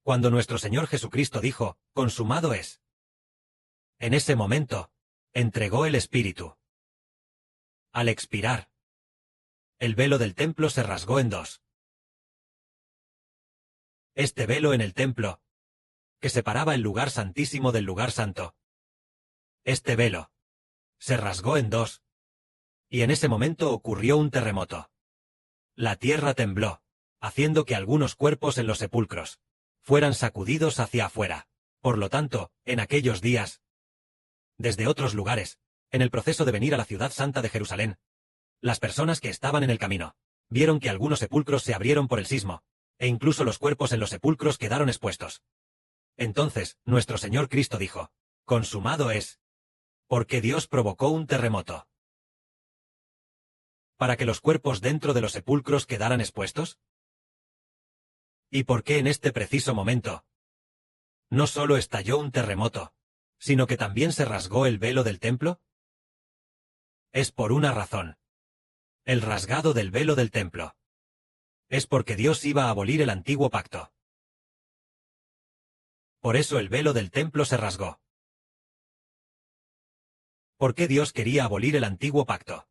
Cuando nuestro Señor Jesucristo dijo, consumado es. En ese momento, entregó el Espíritu. Al expirar, el velo del templo se rasgó en dos. Este velo en el templo, que separaba el lugar santísimo del lugar santo. Este velo se rasgó en dos, y en ese momento ocurrió un terremoto. La tierra tembló, haciendo que algunos cuerpos en los sepulcros fueran sacudidos hacia afuera. Por lo tanto, en aquellos días, desde otros lugares, en el proceso de venir a la ciudad santa de Jerusalén, las personas que estaban en el camino vieron que algunos sepulcros se abrieron por el sismo, e incluso los cuerpos en los sepulcros quedaron expuestos. Entonces, nuestro Señor Cristo dijo, consumado es, porque Dios provocó un terremoto. ¿Para que los cuerpos dentro de los sepulcros quedaran expuestos? ¿Y por qué en este preciso momento no solo estalló un terremoto, sino que también se rasgó el velo del templo? Es por una razón. El rasgado del velo del templo. Es porque Dios iba a abolir el antiguo pacto. Por eso el velo del templo se rasgó. ¿Por qué Dios quería abolir el antiguo pacto?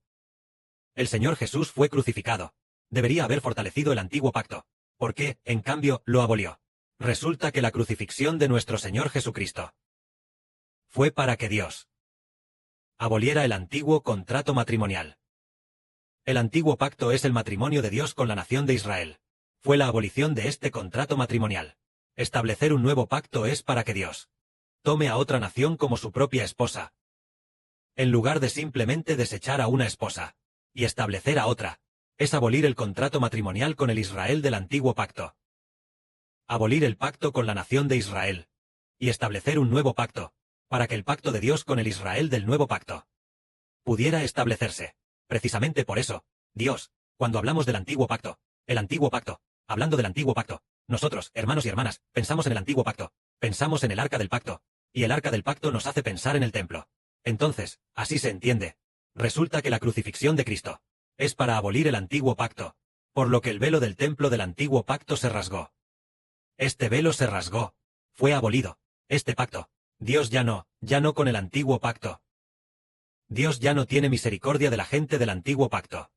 El Señor Jesús fue crucificado. Debería haber fortalecido el antiguo pacto. ¿Por qué, en cambio, lo abolió? Resulta que la crucifixión de nuestro Señor Jesucristo fue para que Dios aboliera el antiguo contrato matrimonial. El antiguo pacto es el matrimonio de Dios con la nación de Israel. Fue la abolición de este contrato matrimonial. Establecer un nuevo pacto es para que Dios tome a otra nación como su propia esposa, en lugar de simplemente desechar a una esposa y establecer a otra. Es abolir el contrato matrimonial con el Israel del antiguo pacto. Abolir el pacto con la nación de Israel y establecer un nuevo pacto, para que el pacto de Dios con el Israel del nuevo pacto pudiera establecerse. Precisamente por eso, Dios, cuando hablamos del antiguo pacto, el antiguo pacto, hablando del antiguo pacto, nosotros, hermanos y hermanas, pensamos en el antiguo pacto, pensamos en el arca del pacto, y el arca del pacto nos hace pensar en el templo. Entonces, así se entiende. Resulta que la crucifixión de Cristo es para abolir el antiguo pacto, por lo que el velo del templo del antiguo pacto se rasgó. Este velo se rasgó, fue abolido, este pacto. Dios ya no con el antiguo pacto. Dios ya no tiene misericordia de la gente del antiguo pacto.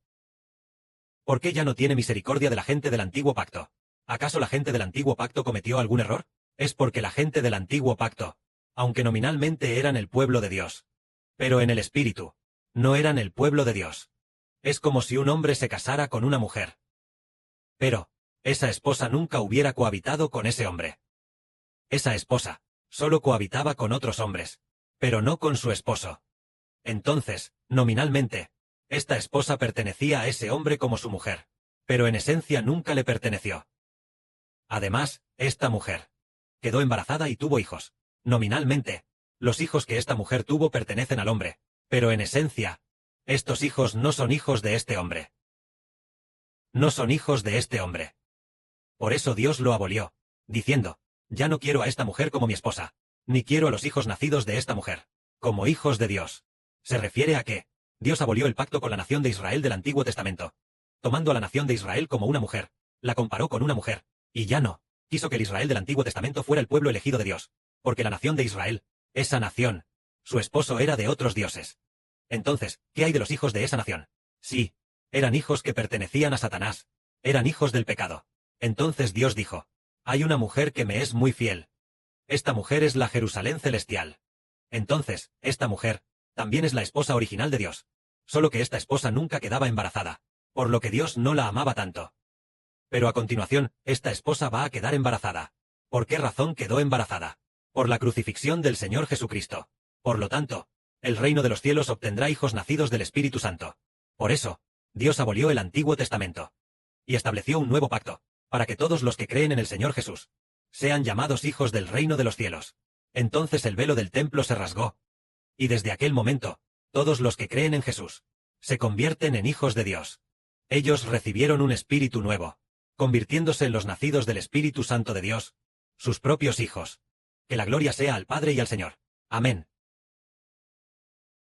¿Por qué ya no tiene misericordia de la gente del antiguo pacto? ¿Acaso la gente del antiguo pacto cometió algún error? Es porque la gente del antiguo pacto, aunque nominalmente eran el pueblo de Dios, pero en el espíritu, no eran el pueblo de Dios. Es como si un hombre se casara con una mujer, pero esa esposa nunca hubiera cohabitado con ese hombre. Esa esposa solo cohabitaba con otros hombres, pero no con su esposo. Entonces, nominalmente, esta esposa pertenecía a ese hombre como su mujer, pero en esencia nunca le perteneció. Además, esta mujer quedó embarazada y tuvo hijos. Nominalmente, los hijos que esta mujer tuvo pertenecen al hombre, pero en esencia, estos hijos no son hijos de este hombre. No son hijos de este hombre. Por eso Dios lo abolió, diciendo, ya no quiero a esta mujer como mi esposa, ni quiero a los hijos nacidos de esta mujer como hijos de Dios. Se refiere a que Dios abolió el pacto con la nación de Israel del Antiguo Testamento, tomando a la nación de Israel como una mujer, la comparó con una mujer, y ya no quiso que el Israel del Antiguo Testamento fuera el pueblo elegido de Dios, porque la nación de Israel, esa nación, su esposo era de otros dioses. Entonces, ¿qué hay de los hijos de esa nación? Sí, eran hijos que pertenecían a Satanás, eran hijos del pecado. Entonces Dios dijo, hay una mujer que me es muy fiel. Esta mujer es la Jerusalén celestial. Entonces, esta mujer también es la esposa original de Dios. Solo que esta esposa nunca quedaba embarazada, por lo que Dios no la amaba tanto. Pero a continuación, esta esposa va a quedar embarazada. ¿Por qué razón quedó embarazada? Por la crucifixión del Señor Jesucristo. Por lo tanto, el reino de los cielos obtendrá hijos nacidos del Espíritu Santo. Por eso, Dios abolió el Antiguo Testamento y estableció un nuevo pacto, para que todos los que creen en el Señor Jesús sean llamados hijos del reino de los cielos. Entonces el velo del templo se rasgó, y desde aquel momento, todos los que creen en Jesús se convierten en hijos de Dios. Ellos recibieron un espíritu nuevo, convirtiéndose en los nacidos del Espíritu Santo de Dios, sus propios hijos. Que la gloria sea al Padre y al Señor. Amén.